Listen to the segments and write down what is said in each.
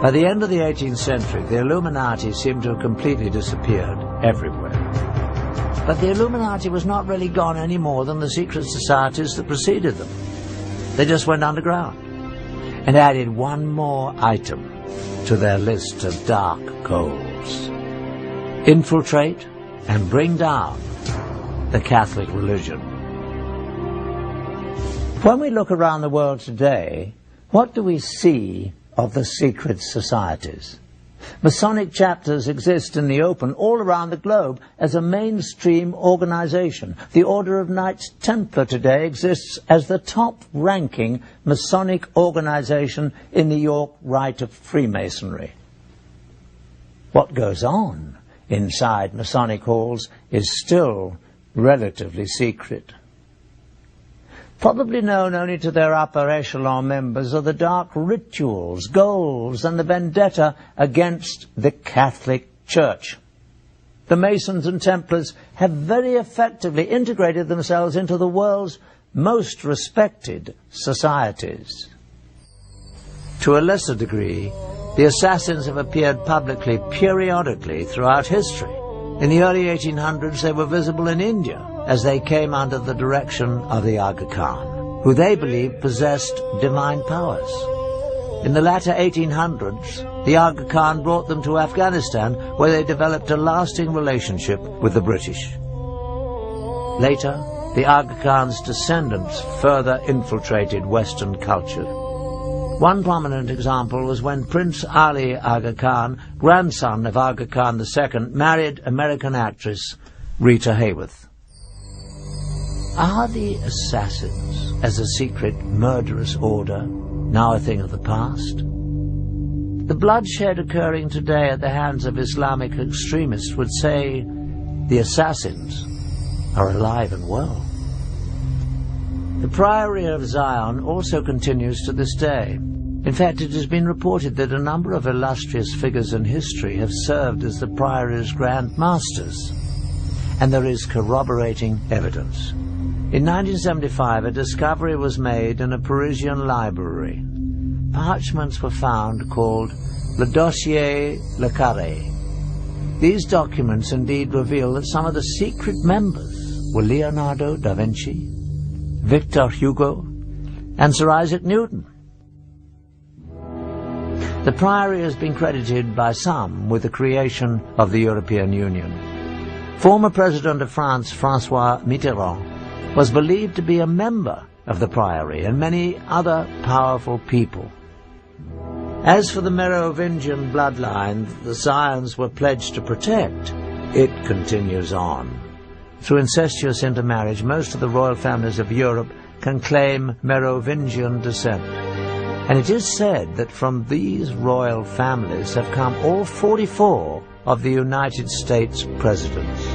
By the end of the 18th century, the Illuminati seemed to have completely disappeared everywhere. But the Illuminati was not really gone any more than the secret societies that preceded them. They just went underground and added one more item to their list of dark goals: infiltrate and bring down the Catholic religion. When we look around the world today, what do we see of the secret societies? Masonic chapters exist in the open all around the globe as a mainstream organization. The Order of Knights Templar today exists as the top-ranking Masonic organization in the York Rite of Freemasonry. What goes on inside Masonic halls is still relatively secret. Probably known only to their upper echelon members are the dark rituals, goals, and the vendetta against the Catholic Church. The Masons and Templars have very effectively integrated themselves into the world's most respected societies. To a lesser degree, the assassins have appeared publicly periodically throughout history. In the early 1800s, they were visible in India as they came under the direction of the Aga Khan, who they believed possessed divine powers. In the latter 1800s, the Aga Khan brought them to Afghanistan, where they developed a lasting relationship with the British. Later, the Aga Khan's descendants further infiltrated Western culture. One prominent example was when Prince Ali Aga Khan, grandson of Aga Khan II, married American actress Rita Hayworth. Are the assassins, as a secret murderous order, now a thing of the past? The bloodshed occurring today at the hands of Islamic extremists would say the assassins are alive and well. The Priory of Zion also continues to this day. In fact, it has been reported that a number of illustrious figures in history have served as the Priory's Grand Masters, and there is corroborating evidence. In 1975, a discovery was made in a Parisian library. Parchments were found called Le Dossier Le Carré. These documents indeed reveal that some of the secret members were Leonardo da Vinci, Victor Hugo, and Sir Isaac Newton. The Priory has been credited by some with the creation of the European Union. Former President of France, François Mitterrand, was believed to be a member of the Priory, and many other powerful people. As for the Merovingian bloodline that the Zions were pledged to protect, it continues on. Through incestuous intermarriage, most of the royal families of Europe can claim Merovingian descent. And it is said that from these royal families have come all 44 of the United States presidents.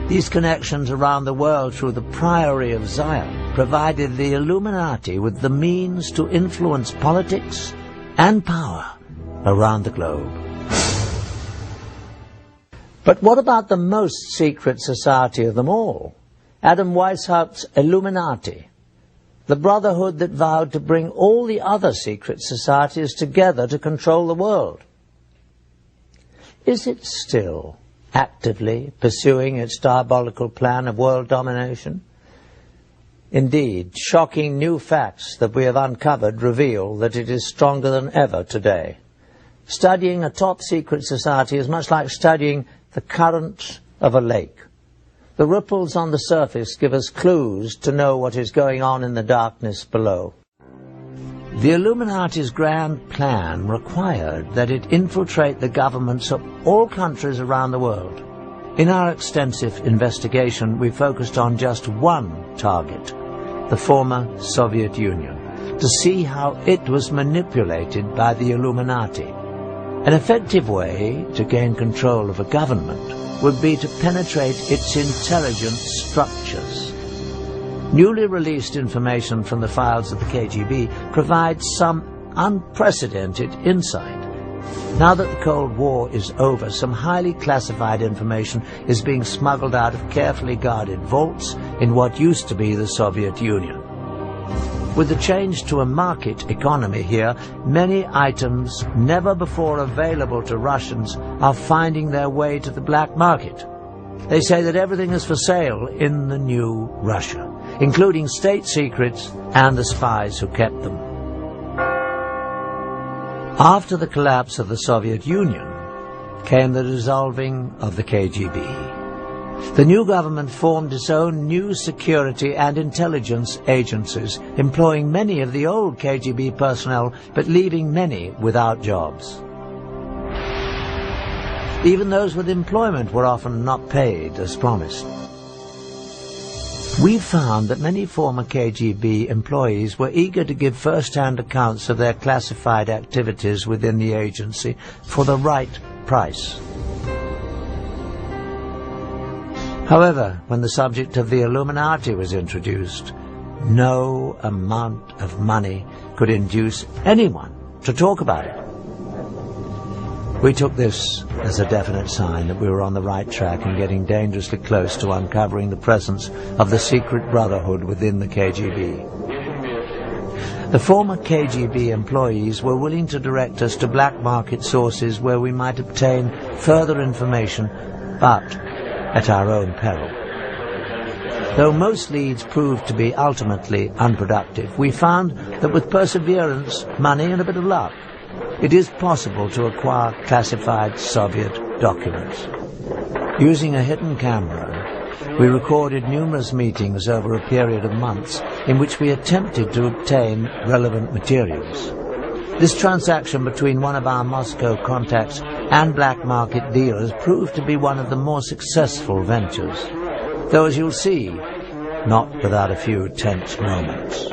These connections around the world through the Priory of Zion provided the Illuminati with the means to influence politics and power around the globe. But what about the most secret society of them all? Adam Weishaupt's Illuminati, the brotherhood that vowed to bring all the other secret societies together to control the world. Is it still actively pursuing its diabolical plan of world domination? Indeed, shocking new facts that we have uncovered reveal that it is stronger than ever today. Studying a top-secret society is much like studying the currents of a lake. The ripples on the surface give us clues to know what is going on in the darkness below. The Illuminati's grand plan required that it infiltrate the governments of all countries around the world. In our extensive investigation, we focused on just one target, the former Soviet Union, to see how it was manipulated by the Illuminati. An effective way to gain control of a government would be to penetrate its intelligence structures. Newly released information from the files of the KGB provides some unprecedented insight. Now that the Cold War is over, some highly classified information is being smuggled out of carefully guarded vaults in what used to be the Soviet Union. With the change to a market economy here, many items never before available to Russians are finding their way to the black market. They say that everything is for sale in the new Russia, including state secrets and the spies who kept them. After the collapse of the Soviet Union came the dissolving of the KGB. The new government formed its own new security and intelligence agencies, employing many of the old KGB personnel, but leaving many without jobs. Even those with employment were often not paid as promised. We found that many former KGB employees were eager to give first-hand accounts of their classified activities within the agency for the right price. However, when the subject of the Illuminati was introduced, no amount of money could induce anyone to talk about it. We took this as a definite sign that we were on the right track and getting dangerously close to uncovering the presence of the secret brotherhood within the KGB. The former KGB employees were willing to direct us to black market sources where we might obtain further information, but at our own peril. Though most leads proved to be ultimately unproductive, we found that with perseverance, money and a bit of luck, it is possible to acquire classified Soviet documents. Using a hidden camera, we recorded numerous meetings over a period of months in which we attempted to obtain relevant materials. This transaction between one of our Moscow contacts and black market dealers proved to be one of the more successful ventures, though as you'll see, not without a few tense moments.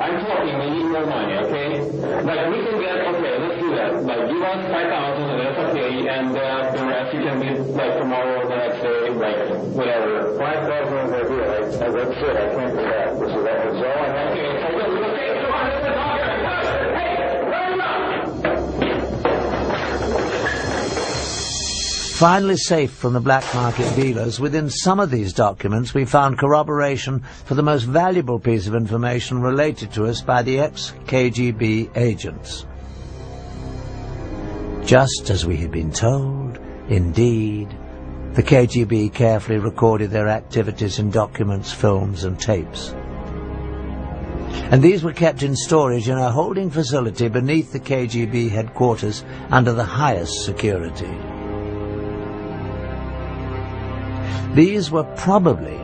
I'm talking, we need more money, okay? Like, we can get, okay, let's do that. Like, give us 5,000, that's okay, and the rest you can give, like, tomorrow, the next day, like, whatever. 5,000 is a deal, that's it, I can't do that. This is that, so, okay, so we'll take 200 dollars. Hey, run him up! Finally safe from the black market dealers, within some of these documents we found corroboration for the most valuable piece of information related to us by the ex-KGB agents. Just as we had been told, indeed, the KGB carefully recorded their activities in documents, films and tapes. And these were kept in storage in a holding facility beneath the KGB headquarters under the highest security. These were probably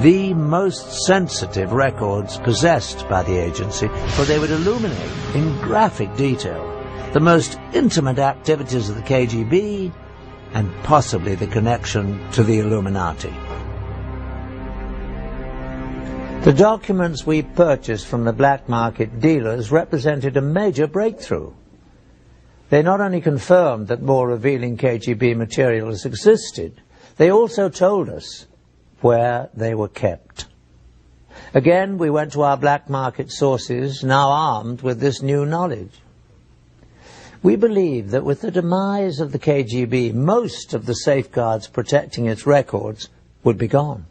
the most sensitive records possessed by the agency, for they would illuminate in graphic detail the most intimate activities of the KGB and possibly the connection to the Illuminati. The documents we purchased from the black market dealers represented a major breakthrough. They not only confirmed that more revealing KGB materials existed, they also told us where they were kept. Again, we went to our black market sources, now armed with this new knowledge. We believe that with the demise of the KGB, most of the safeguards protecting its records would be gone.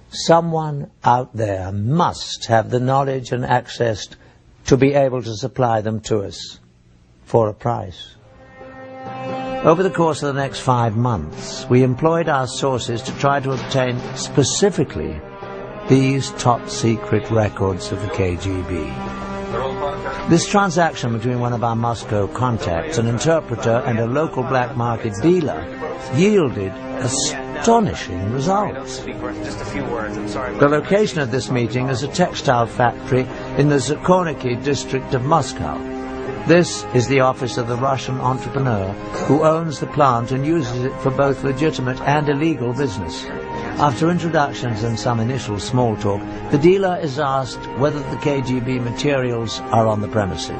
Someone out there must have the knowledge and access to be able to supply them to us for a price. Over the course of the next 5 months, we employed our sources to try to obtain specifically these top-secret records of the KGB. This transaction between one of our Moscow contacts, an interpreter, and a local black market dealer yielded astonishing results. The location of this meeting is a textile factory in the Zakorniki district of Moscow. This is the office of the Russian entrepreneur who owns the plant and uses it for both legitimate and illegal business. After introductions and some initial small talk, the dealer is asked whether the KGB materials are on the premises.